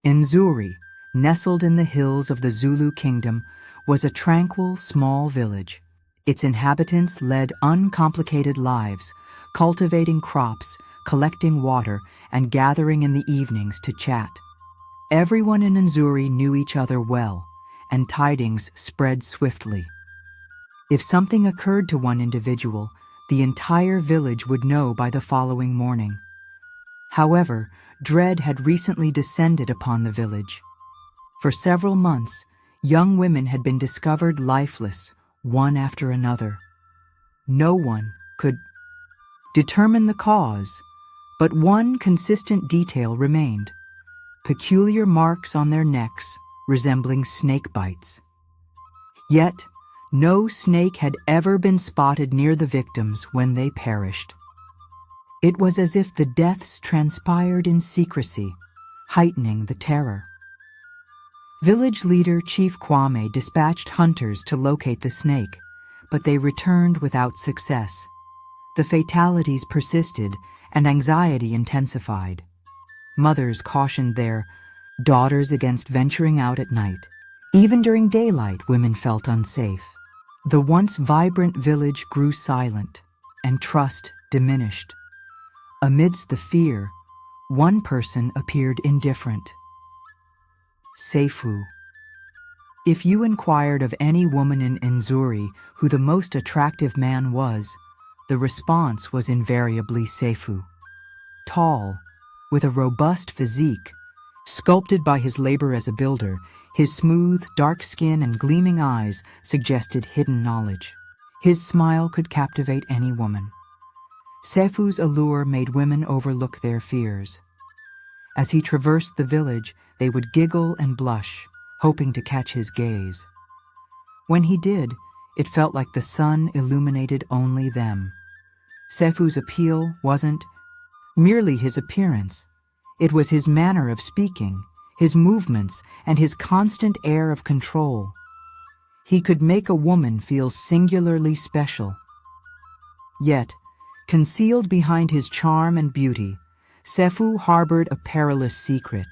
Nzuri, nestled in the hills of the Zulu kingdom, was a tranquil, small village. Its inhabitants led uncomplicated lives, cultivating crops, collecting water, and gathering in the evenings to chat. Everyone in Nzuri knew each other well, and tidings spread swiftly. If something occurred to one individual, the entire village would know by the following morning. However, dread had recently descended upon the village. For several months, young women had been discovered lifeless, one after another. No one could determine the cause, but one consistent detail remained: peculiar marks on their necks resembling snake bites. Yet, no snake had ever been spotted near the victims when they perished. It was as if the deaths transpired in secrecy, heightening the terror. Village leader Chief Kwame dispatched hunters to locate the snake, but they returned without success. The fatalities persisted and anxiety intensified. Mothers cautioned their daughters against venturing out at night. Even during daylight, women felt unsafe. The once vibrant village grew silent, and trust diminished. Amidst the fear, one person appeared indifferent: Sefu. If you inquired of any woman in Nzuri who the most attractive man was, the response was invariably Sefu. Tall, with a robust physique, sculpted by his labor as a builder, his smooth, dark skin and gleaming eyes suggested hidden knowledge. His smile could captivate any woman. Sefu's allure made women overlook their fears. As he traversed the village, they would giggle and blush, hoping to catch his gaze. When he did, it felt like the sun illuminated only them. Sefu's appeal wasn't merely his appearance. It was his manner of speaking, his movements, and his constant air of control. He could make a woman feel singularly special. Yet, concealed behind his charm and beauty, Sefu harbored a perilous secret.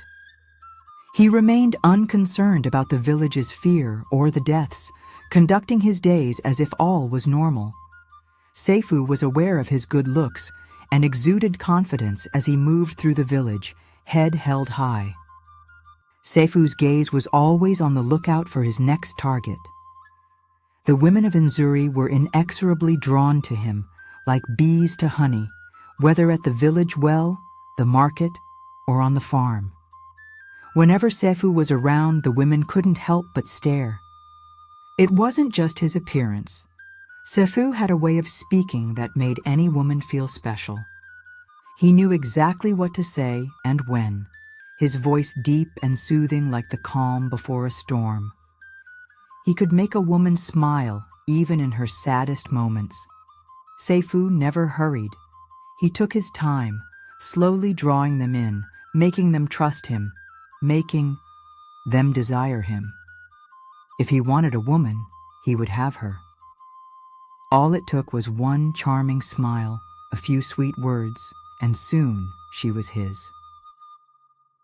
He remained unconcerned about the village's fear or the deaths, conducting his days as if all was normal. Sefu was aware of his good looks and exuded confidence as he moved through the village, head held high. Sefu's gaze was always on the lookout for his next target. The women of Nzuri were inexorably drawn to him, like bees to honey, whether at the village well, the market, or on the farm. Whenever Sefu was around, the women couldn't help but stare. It wasn't just his appearance. Sefu had a way of speaking that made any woman feel special. He knew exactly what to say and when, his voice deep and soothing like the calm before a storm. He could make a woman smile even in her saddest moments. Sefu never hurried. He took his time, slowly drawing them in, making them trust him, making them desire him. If he wanted a woman, he would have her. All it took was one charming smile, a few sweet words, and soon she was his.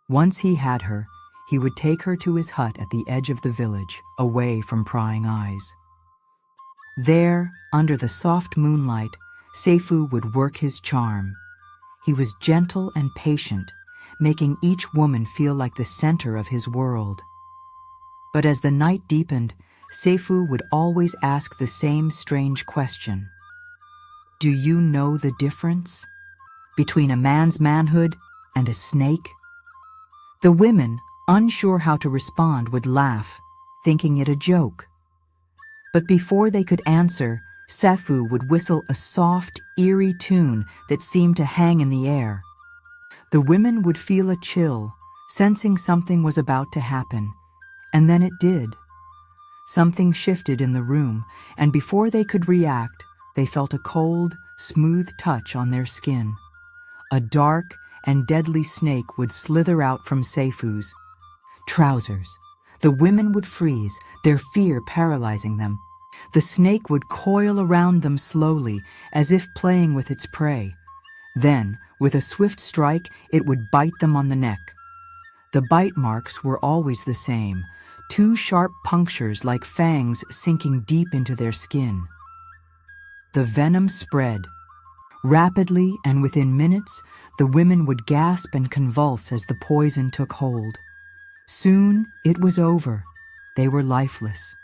Once he had her, he would take her to his hut at the edge of the village, away from prying eyes. There, under the soft moonlight, Sefu would work his charm. He was gentle and patient, making each woman feel like the center of his world. But as the night deepened, Sefu would always ask the same strange question: "Do you know the difference between a man's manhood and a snake?" The women, unsure how to respond, would laugh, thinking it a joke. But before they could answer, Sefu would whistle a soft, eerie tune that seemed to hang in the air. The women would feel a chill, sensing something was about to happen. And then it did. Something shifted in the room, and before they could react, they felt a cold, smooth touch on their skin. A dark and deadly snake would slither out from Sefu's trousers. The women would freeze, their fear paralyzing them. The snake would coil around them slowly, as if playing with its prey. Then, with a swift strike, it would bite them on the neck. The bite marks were always the same, 2 sharp punctures like fangs sinking deep into their skin. The venom spread. Rapidly, and within minutes, the women would gasp and convulse as the poison took hold. Soon, it was over. They were lifeless.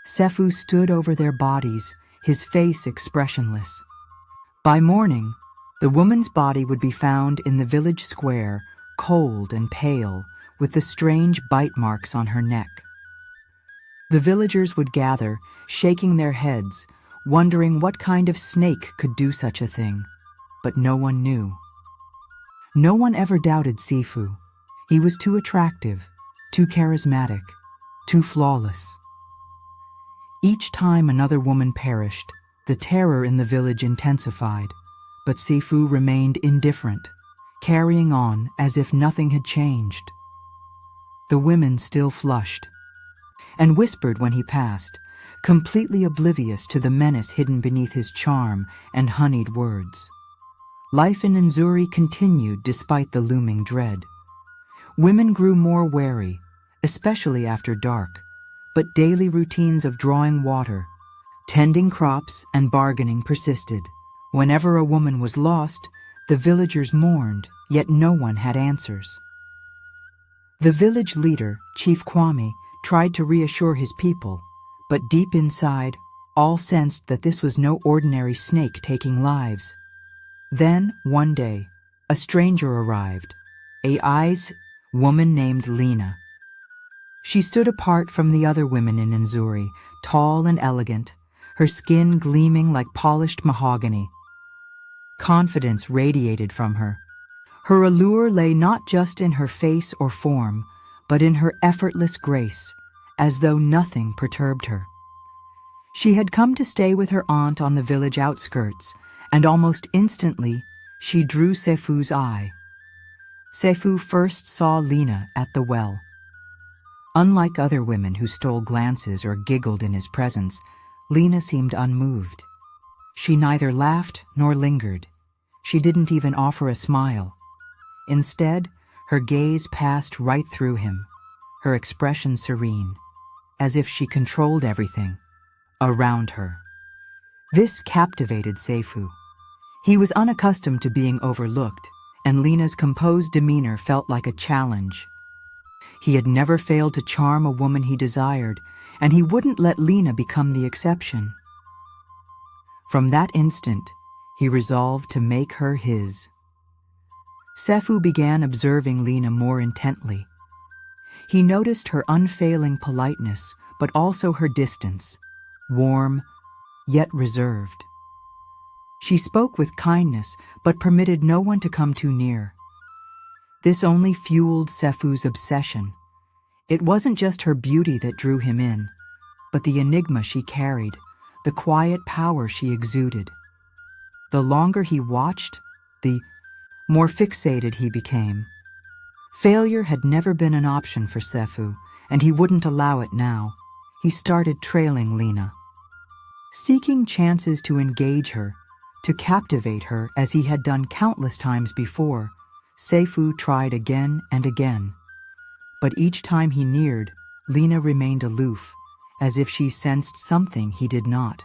Sefu stood over their bodies, his face expressionless. By morning, the woman's body would be found in the village square, cold and pale, with the strange bite marks on her neck. The villagers would gather, shaking their heads, wondering what kind of snake could do such a thing, but no one knew. No one ever doubted Sefu. He was too attractive, too charismatic, too flawless. Each time another woman perished, the terror in the village intensified, but Sefu remained indifferent, carrying on as if nothing had changed. The women still flushed and whispered when he passed, completely oblivious to the menace hidden beneath his charm and honeyed words. Life in Nzuri continued despite the looming dread. Women grew more wary, especially after dark, but daily routines of drawing water, tending crops, and bargaining persisted. Whenever a woman was lost, the villagers mourned, yet no one had answers. The village leader, Chief Kwame, tried to reassure his people, but deep inside, all sensed that this was no ordinary snake taking lives. Then, one day, a stranger arrived, a woman named Lina. She stood apart from the other women in Nzuri, tall and elegant, her skin gleaming like polished mahogany. Confidence radiated from her. Her allure lay not just in her face or form, but in her effortless grace, as though nothing perturbed her. She had come to stay with her aunt on the village outskirts, and almost instantly she drew Sefu's eye. Sefu first saw Lina at the well. Unlike other women who stole glances or giggled in his presence, Lina seemed unmoved. She neither laughed nor lingered. She didn't even offer a smile. Instead, her gaze passed right through him, her expression serene, as if she controlled everything around her. This captivated Sefu. He was unaccustomed to being overlooked, and Lina's composed demeanor felt like a challenge. He had never failed to charm a woman he desired, and he wouldn't let Lina become the exception. From that instant, he resolved to make her his. Sefu began observing Lina more intently. He noticed her unfailing politeness, but also her distance, warm, yet reserved. She spoke with kindness, but permitted no one to come too near. This only fueled Sefu's obsession. It wasn't just her beauty that drew him in, but the enigma she carried, the quiet power she exuded. The longer he watched, the more fixated he became. Failure had never been an option for Sefu, and he wouldn't allow it now. He started trailing Lina, seeking chances to engage her, to captivate her as he had done countless times before. Sefu tried again and again. But each time he neared, Lina remained aloof, as if she sensed something he did not.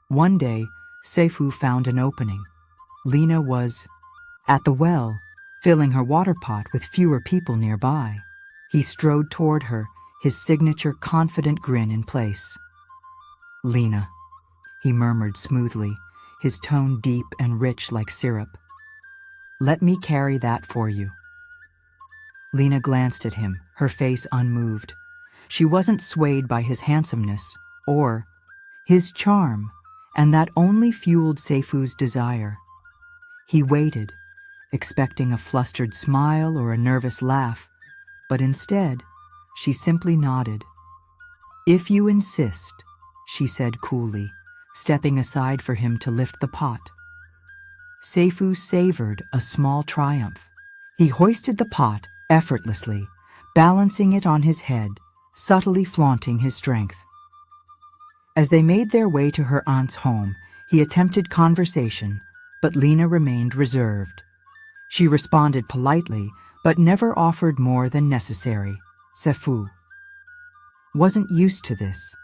One day, Sefu found an opening. Lina was at the well, filling her water pot with fewer people nearby. He strode toward her, his signature confident grin in place. "Lina," he murmured smoothly, his tone deep and rich like syrup. "Let me carry that for you." Lina glanced at him, her face unmoved. She wasn't swayed by his handsomeness or his charm, and that only fueled Sefu's desire. He waited, expecting a flustered smile or a nervous laugh, but instead, she simply nodded. "If you insist," she said coolly, stepping aside for him to lift the pot. Sefu savored a small triumph. He hoisted the pot effortlessly, balancing it on his head, subtly flaunting his strength. As they made their way to her aunt's home, he attempted conversation, but Lina remained reserved. She responded politely, but never offered more than necessary. Sefu wasn't used to this.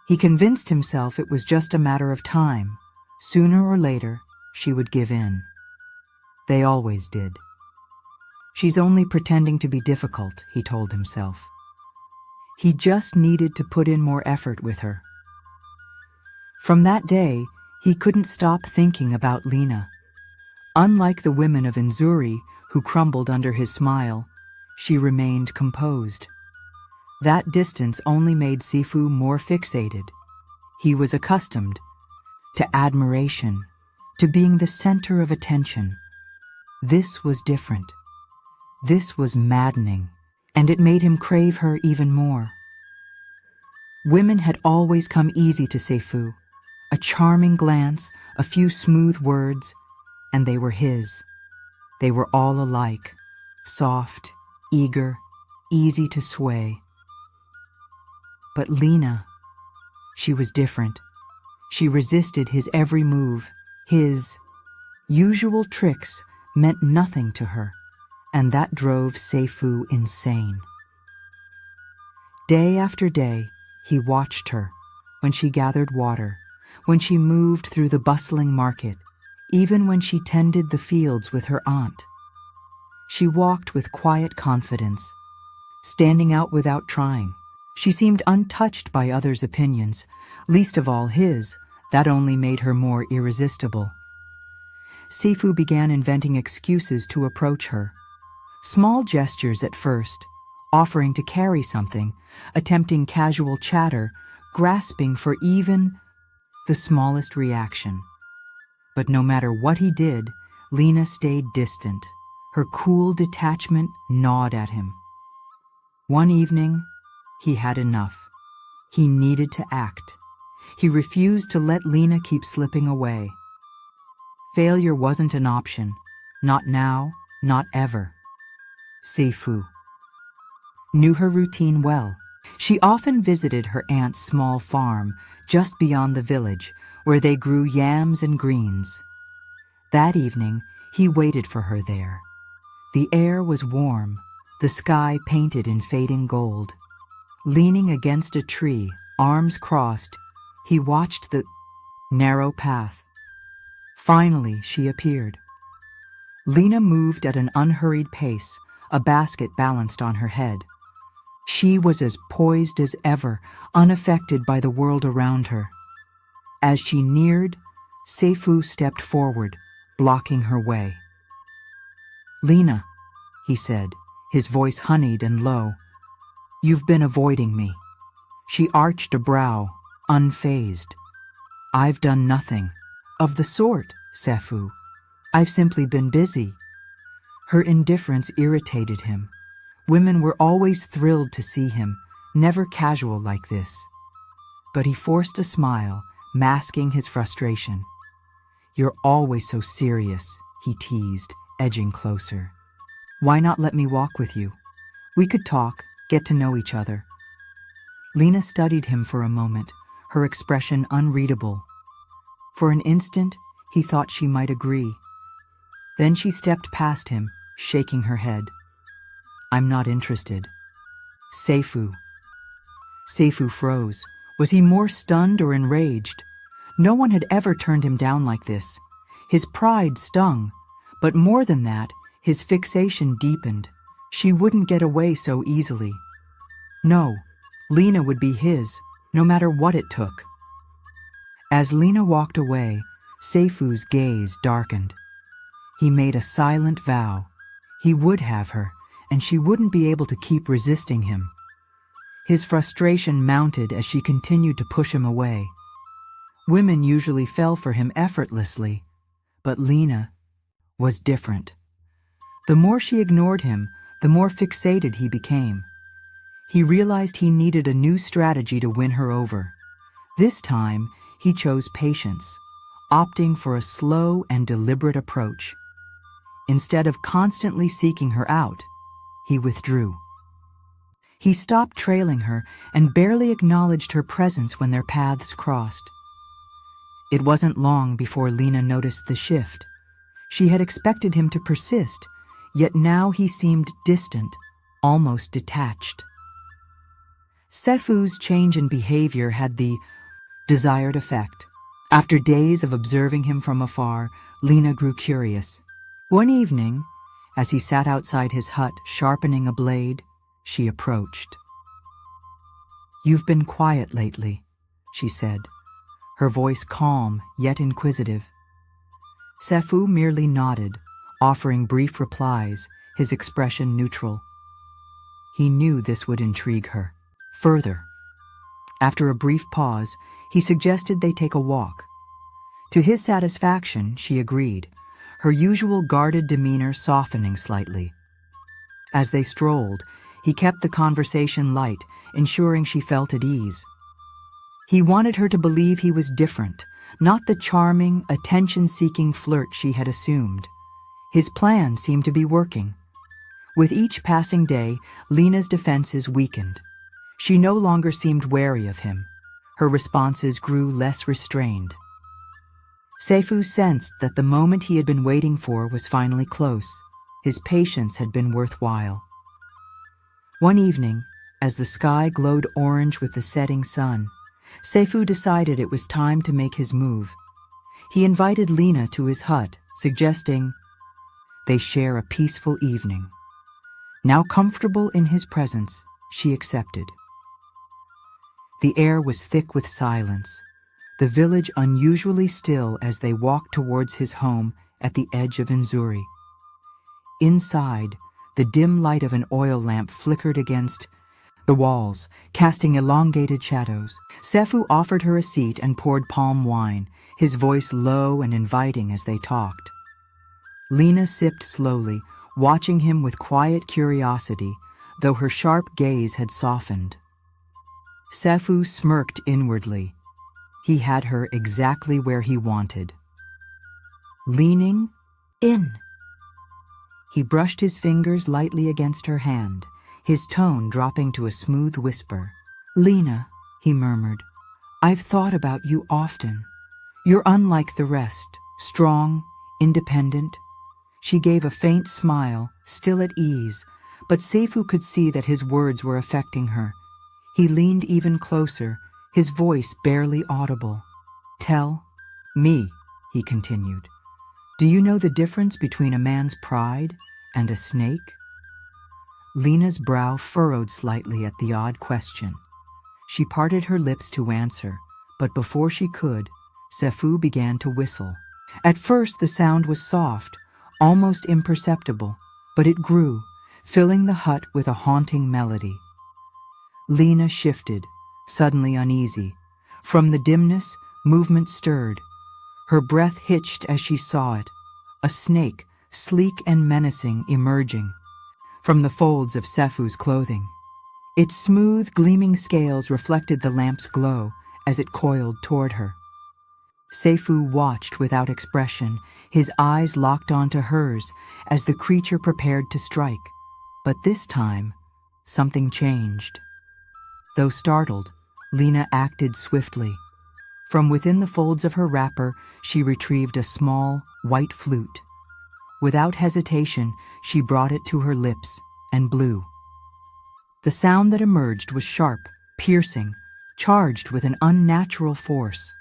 He convinced himself it was just a matter of time. Sooner or later, she would give in. They always did. She's only pretending to be difficult, he told himself. He just needed to put in more effort with her. From that day, he couldn't stop thinking about Lina. Unlike the women of Nzuri, who crumbled under his smile, she remained composed. That distance only made Sefu more fixated. He was accustomed to admiration, to being the center of attention. This was different. This was maddening, and it made him crave her even more. Women had always come easy to Sefu. A charming glance, a few smooth words, and they were his. They were all alike, soft, eager, easy to sway. But Lina, she was different. She resisted his every move. His usual tricks meant nothing to her, and that drove Sefu insane. Day after day, he watched her, when she gathered water, when she moved through the bustling market, even when she tended the fields with her aunt. She walked with quiet confidence, standing out without trying. She seemed untouched by others' opinions, least of all his. That only made her more irresistible. Sefu began inventing excuses to approach her. Small gestures at first, offering to carry something, attempting casual chatter, grasping for even the smallest reaction. But no matter what he did, Lina stayed distant. Her cool detachment gnawed at him. One evening, he had enough. He needed to act. He refused to let Lina keep slipping away. Failure wasn't an option. Not now, not ever. Sefu knew her routine well. She often visited her aunt's small farm just beyond the village, where they grew yams and greens. That evening, he waited for her there. The air was warm, the sky painted in fading gold. Leaning against a tree, arms crossed, he watched the narrow path. Finally, she appeared. Lina moved at an unhurried pace, a basket balanced on her head. She was as poised as ever, unaffected by the world around her. As she neared, Sefu stepped forward, blocking her way. "Lina," he said, his voice honeyed and low, "you've been avoiding me." She arched a brow, unfazed. "I've done nothing of the sort, Sefu. I've simply been busy." Her indifference irritated him. Women were always thrilled to see him, never casual like this. But he forced a smile, masking his frustration. "You're always so serious," he teased, edging closer. "Why not let me walk with you? We could talk, get to know each other." Lina studied him for a moment, her expression unreadable. For an instant, he thought she might agree. Then she stepped past him, shaking her head. "I'm not interested." Sefu froze. Was he more stunned or enraged? No one had ever turned him down like this. His pride stung, but more than that, his fixation deepened. She wouldn't get away so easily. No, Lina would be his, no matter what it took. As Lina walked away, Sefu's gaze darkened. He made a silent vow. He would have her, and she wouldn't be able to keep resisting him. His frustration mounted as she continued to push him away. Women usually fell for him effortlessly, but Lina was different. The more she ignored him, the more fixated he became. He realized he needed a new strategy to win her over. This time, he chose patience, opting for a slow and deliberate approach. Instead of constantly seeking her out, he withdrew. He stopped trailing her and barely acknowledged her presence when their paths crossed. It wasn't long before Lina noticed the shift. She had expected him to persist, yet now he seemed distant, almost detached. Sefu's change in behavior had the desired effect. After days of observing him from afar, Lina grew curious. One evening, as he sat outside his hut sharpening a blade, she approached. "You've been quiet lately," she said, her voice calm yet inquisitive. Sefu merely nodded, offering brief replies, his expression neutral. He knew this would intrigue her. Further, after a brief pause, he suggested they take a walk. To his satisfaction, she agreed, her usual guarded demeanor softening slightly. As they strolled, he kept the conversation light, ensuring she felt at ease. He wanted her to believe he was different, not the charming, attention-seeking flirt she had assumed. His plan seemed to be working. With each passing day, Lina's defenses weakened. She no longer seemed wary of him. Her responses grew less restrained. Sefu sensed that the moment he had been waiting for was finally close. His patience had been worthwhile. One evening, as the sky glowed orange with the setting sun, Sefu decided it was time to make his move. He invited Lina to his hut, suggesting they share a peaceful evening. Now comfortable in his presence, she accepted. The air was thick with silence, the village unusually still as they walked towards his home at the edge of Nzuri. Inside, the dim light of an oil lamp flickered against the walls, casting elongated shadows. Sefu offered her a seat and poured palm wine, his voice low and inviting as they talked. Lina sipped slowly, watching him with quiet curiosity, though her sharp gaze had softened. Sefu smirked inwardly. He had her exactly where he wanted. Leaning in. He brushed his fingers lightly against her hand, his tone dropping to a smooth whisper. "Lina," he murmured, "I've thought about you often. You're unlike the rest, strong, independent." She gave a faint smile, still at ease, but Sefu could see that his words were affecting her. He leaned even closer, his voice barely audible. "Tell me," he continued, "do you know the difference between a man's pride and a snake?" Lina's brow furrowed slightly at the odd question. She parted her lips to answer, but before she could, Sefu began to whistle. At first the sound was soft, almost imperceptible, but it grew, filling the hut with a haunting melody. Lina shifted, suddenly uneasy. From the dimness, movement stirred. Her breath hitched as she saw it, a snake, sleek and menacing, emerging from the folds of Sefu's clothing. Its smooth, gleaming scales reflected the lamp's glow as it coiled toward her. Sefu watched without expression, his eyes locked onto hers as the creature prepared to strike. But this time, something changed. Though startled, Lina acted swiftly. From within the folds of her wrapper, she retrieved a small, white flute. Without hesitation, she brought it to her lips and blew. The sound that emerged was sharp, piercing, charged with an unnatural force.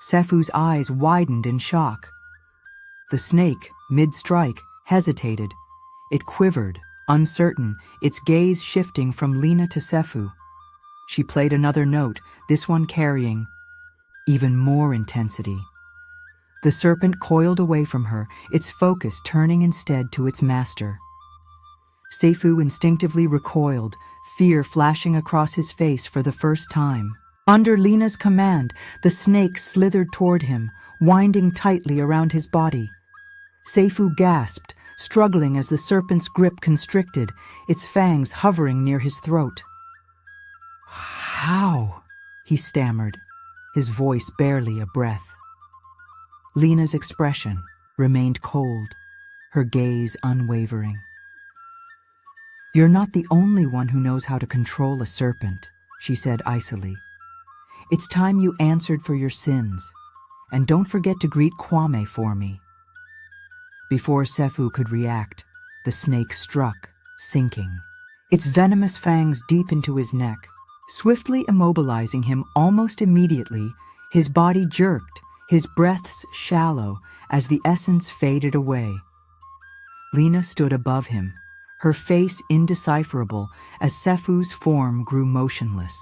Sefu's eyes widened in shock. The snake, mid-strike, hesitated. It quivered, uncertain, its gaze shifting from Lina to Sefu. She played another note, this one carrying even more intensity. The serpent coiled away from her, its focus turning instead to its master. Sefu instinctively recoiled, fear flashing across his face for the first time. Under Lina's command, the snake slithered toward him, winding tightly around his body. Sefu gasped, struggling as the serpent's grip constricted, its fangs hovering near his throat. "How?" he stammered, his voice barely a breath. Lina's expression remained cold, her gaze unwavering. "You're not the only one who knows how to control a serpent," she said icily. "It's time you answered for your sins, and don't forget to greet Kwame for me." Before Sefu could react, the snake struck, sinking, its venomous fangs deep into his neck. Swiftly immobilizing him almost immediately, his body jerked, his breaths shallow as the essence faded away. Lina stood above him, her face indecipherable as Sefu's form grew motionless.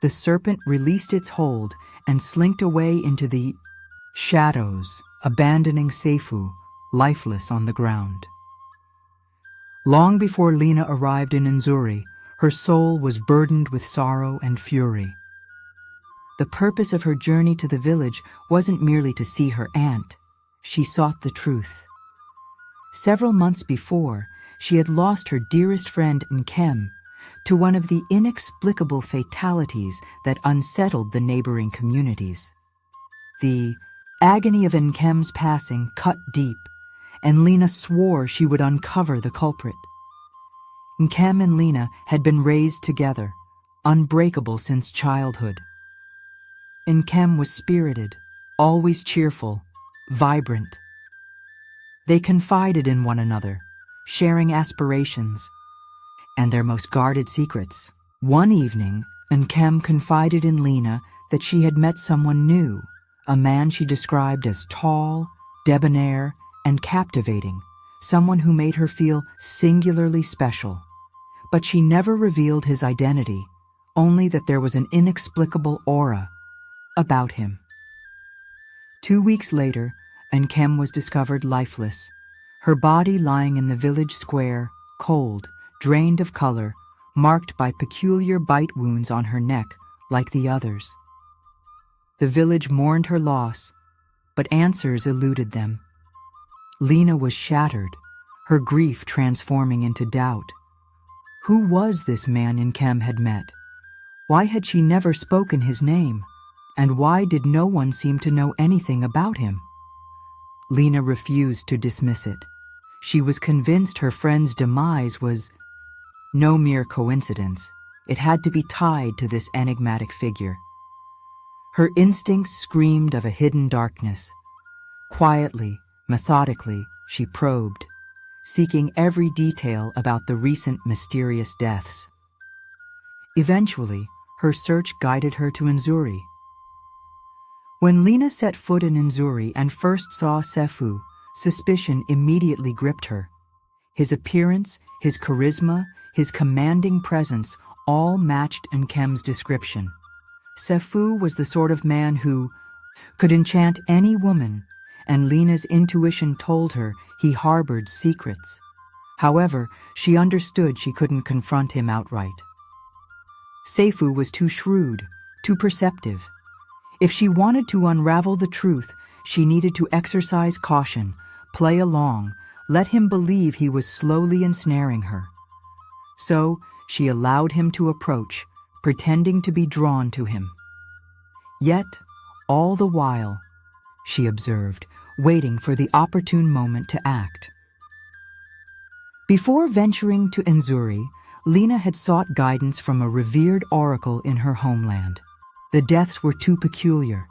The serpent released its hold and slinked away into the shadows, abandoning Sefu, lifeless on the ground. Long before Lina arrived in Nzuri, her soul was burdened with sorrow and fury. The purpose of her journey to the village wasn't merely to see her aunt. She sought the truth. Several months before, she had lost her dearest friend Nkem to one of the inexplicable fatalities that unsettled the neighboring communities. The agony of Nkem's passing cut deep, and Lina swore she would uncover the culprit. Nkem and Lina had been raised together, unbreakable since childhood. Nkem was spirited, always cheerful, vibrant. They confided in one another, sharing aspirations and their most guarded secrets. One evening, Nkem confided in Lina that she had met someone new, a man she described as tall, debonair, and captivating, someone who made her feel singularly special. But she never revealed his identity, only that there was an inexplicable aura about him. 2 weeks later, Nkem was discovered lifeless, her body lying in the village square, cold, drained of color, marked by peculiar bite wounds on her neck like the others. The village mourned her loss, but answers eluded them. Lina was shattered, her grief transforming into doubt. Who was this man Nkem had met? Why had she never spoken his name? And why did no one seem to know anything about him? Lina refused to dismiss it. She was convinced her friend's demise was no mere coincidence. It had to be tied to this enigmatic figure. Her instincts screamed of a hidden darkness. Quietly, methodically, she probed, seeking every detail about the recent mysterious deaths. Eventually, her search guided her to Nzuri. When Lina set foot in Nzuri and first saw Sefu, suspicion immediately gripped her. His appearance, his charisma, his commanding presence all matched Nkem's description. Sefu was the sort of man who could enchant any woman, and Lina's intuition told her he harbored secrets. However, she understood she couldn't confront him outright. Sefu was too shrewd, too perceptive. If she wanted to unravel the truth, she needed to exercise caution, play along, let him believe he was slowly ensnaring her. So, she allowed him to approach, pretending to be drawn to him. Yet, all the while, she observed, waiting for the opportune moment to act. Before venturing to Nzuri, Lina had sought guidance from a revered oracle in her homeland. The deaths were too peculiar,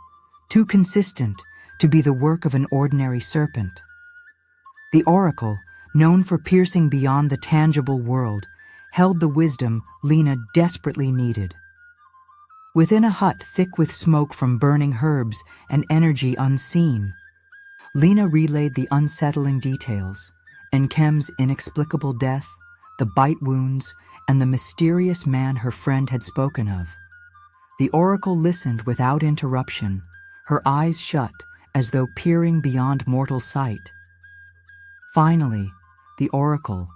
too consistent to be the work of an ordinary serpent. The oracle, known for piercing beyond the tangible world, held the wisdom Lina desperately needed. Within a hut thick with smoke from burning herbs and energy unseen, Lina relayed the unsettling details: Nkem's inexplicable death, the bite wounds, and the mysterious man her friend had spoken of. The oracle listened without interruption, her eyes shut as though peering beyond mortal sight. Finally, the oracle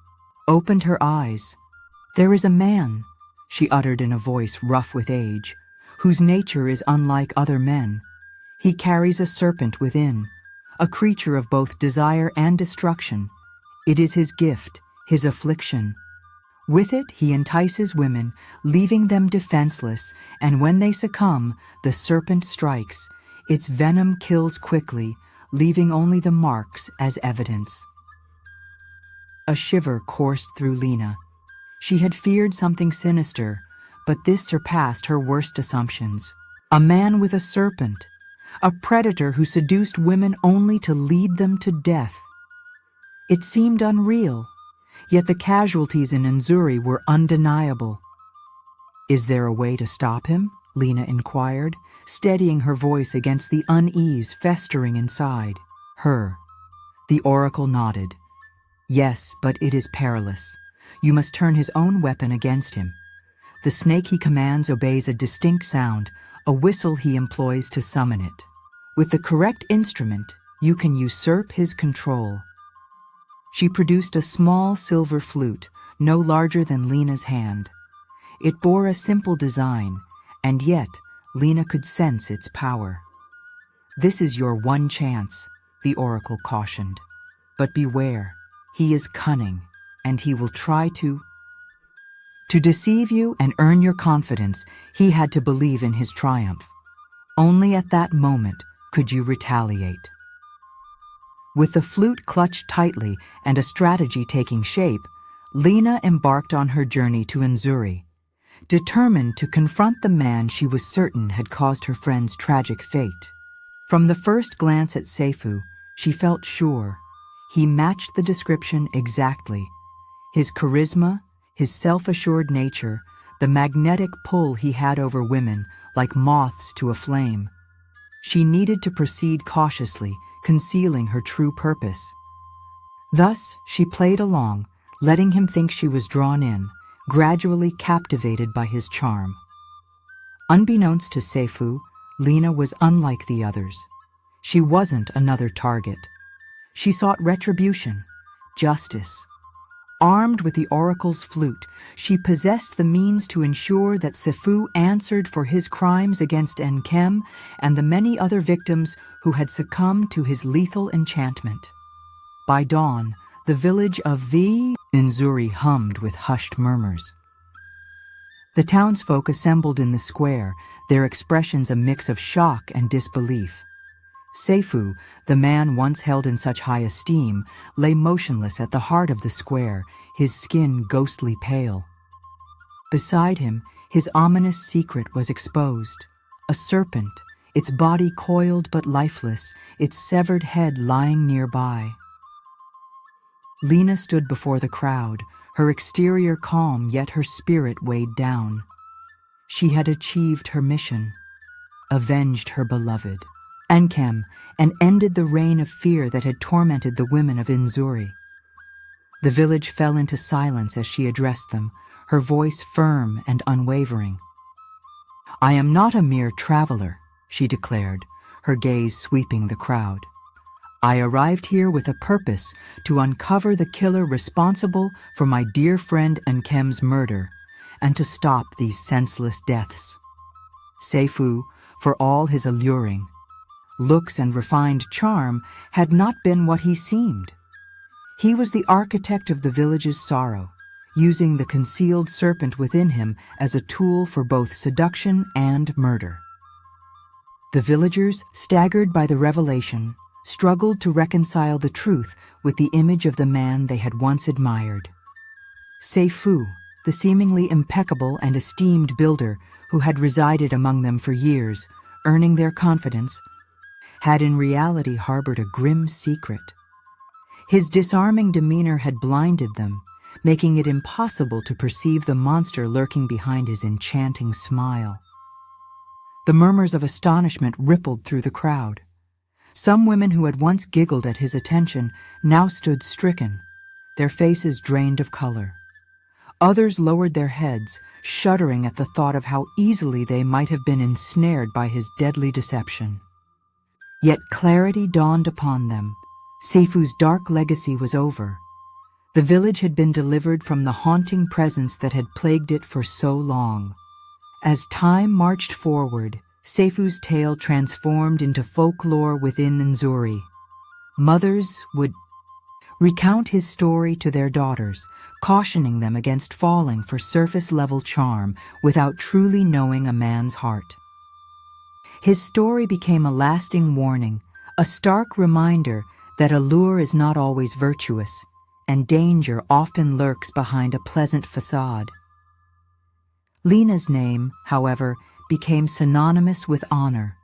opened her eyes. "There is a man," she uttered in a voice rough with age, "whose nature is unlike other men. He carries a serpent within, a creature of both desire and destruction. It is his gift, his affliction. With it, he entices women, leaving them defenseless, and when they succumb, the serpent strikes. Its venom kills quickly, leaving only the marks as evidence." A shiver coursed through Lina. She had feared something sinister, but this surpassed her worst assumptions. A man with a serpent, a predator who seduced women only to lead them to death. It seemed unreal, yet the casualties in Nzuri were undeniable. "Is there a way to stop him?" Lina inquired, steadying her voice against the unease festering inside her. The oracle nodded. "Yes, but it is perilous. You must turn his own weapon against him. The snake he commands obeys a distinct sound, a whistle he employs to summon it. With the correct instrument, you can usurp his control." She produced a small silver flute, no larger than Lina's hand. It bore a simple design, and yet Lina could sense its power. "This is your one chance," the oracle cautioned. "But beware, he is cunning, and he will try to deceive you and earn your confidence." He had to believe in his triumph. Only at that moment could you retaliate. With the flute clutched tightly and a strategy taking shape, Lina embarked on her journey to Nzuri, determined to confront the man she was certain had caused her friend's tragic fate. From the first glance at Sefu, she felt sure he matched the description exactly. His charisma, his self-assured nature, the magnetic pull he had over women, like moths to a flame. She needed to proceed cautiously, concealing her true purpose. Thus, she played along, letting him think she was drawn in, gradually captivated by his charm. Unbeknownst to Sefu, Lina was unlike the others. She wasn't another target. She sought retribution, justice. Armed with the oracle's flute, she possessed the means to ensure that Sefu answered for his crimes against Nkem and the many other victims who had succumbed to his lethal enchantment. By dawn, the village of Nzuri hummed with hushed murmurs. The townsfolk assembled in the square, their expressions a mix of shock and disbelief. Sefu, the man once held in such high esteem, lay motionless at the heart of the square, his skin ghostly pale. Beside him, his ominous secret was exposed. A serpent, its body coiled but lifeless, its severed head lying nearby. Lina stood before the crowd, her exterior calm, yet her spirit weighed down. She had achieved her mission, avenged her beloved, Nkem, and ended the reign of fear that had tormented the women of Nzuri. The village fell into silence as she addressed them, her voice firm and unwavering. "I am not a mere traveler," she declared, her gaze sweeping the crowd. "I arrived here with a purpose to uncover the killer responsible for my dear friend Nkem's murder and to stop these senseless deaths." Sefu, for all his alluring looks and refined charm, had not been what he seemed. He was the architect of the village's sorrow, using the concealed serpent within him as a tool for both seduction and murder. The villagers, staggered by the revelation, struggled to reconcile the truth with the image of the man they had once admired. Sefu, the seemingly impeccable and esteemed builder who had resided among them for years, earning their confidence, had in reality harbored a grim secret. His disarming demeanor had blinded them, making it impossible to perceive the monster lurking behind his enchanting smile. The murmurs of astonishment rippled through the crowd. Some women who had once giggled at his attention now stood stricken, their faces drained of color. Others lowered their heads, shuddering at the thought of how easily they might have been ensnared by his deadly deception. Yet clarity dawned upon them. Sefu's dark legacy was over. The village had been delivered from the haunting presence that had plagued it for so long. As time marched forward, Sefu's tale transformed into folklore within Nzuri. Mothers would recount his story to their daughters, cautioning them against falling for surface-level charm without truly knowing a man's heart. His story became a lasting warning, a stark reminder that allure is not always virtuous, and danger often lurks behind a pleasant facade. Lina's name, however, became synonymous with honor.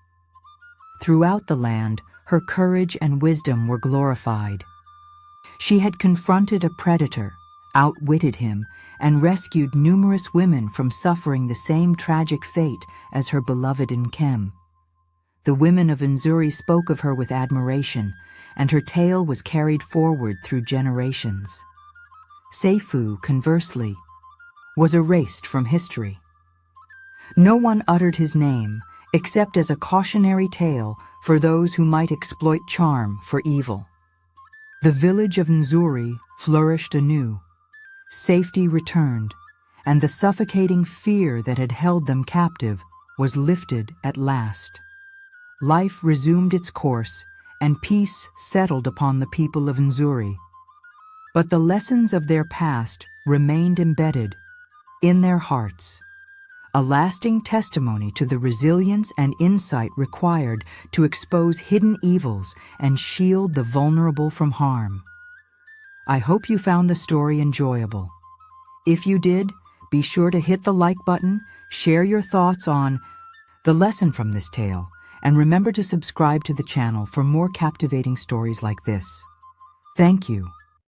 Throughout the land, her courage and wisdom were glorified. She had confronted a predator, outwitted him, and rescued numerous women from suffering the same tragic fate as her beloved Nkem. The women of Nzuri spoke of her with admiration, and her tale was carried forward through generations. Sefu, conversely, was erased from history. No one uttered his name except as a cautionary tale for those who might exploit charm for evil. The village of Nzuri flourished anew. Safety returned, and the suffocating fear that had held them captive was lifted at last. Life resumed its course, and peace settled upon the people of Nzuri. But the lessons of their past remained embedded in their hearts, a lasting testimony to the resilience and insight required to expose hidden evils and shield the vulnerable from harm. I hope you found the story enjoyable. If you did, be sure to hit the like button, share your thoughts on the lesson from this tale, and remember to subscribe to the channel for more captivating stories like this. Thank you.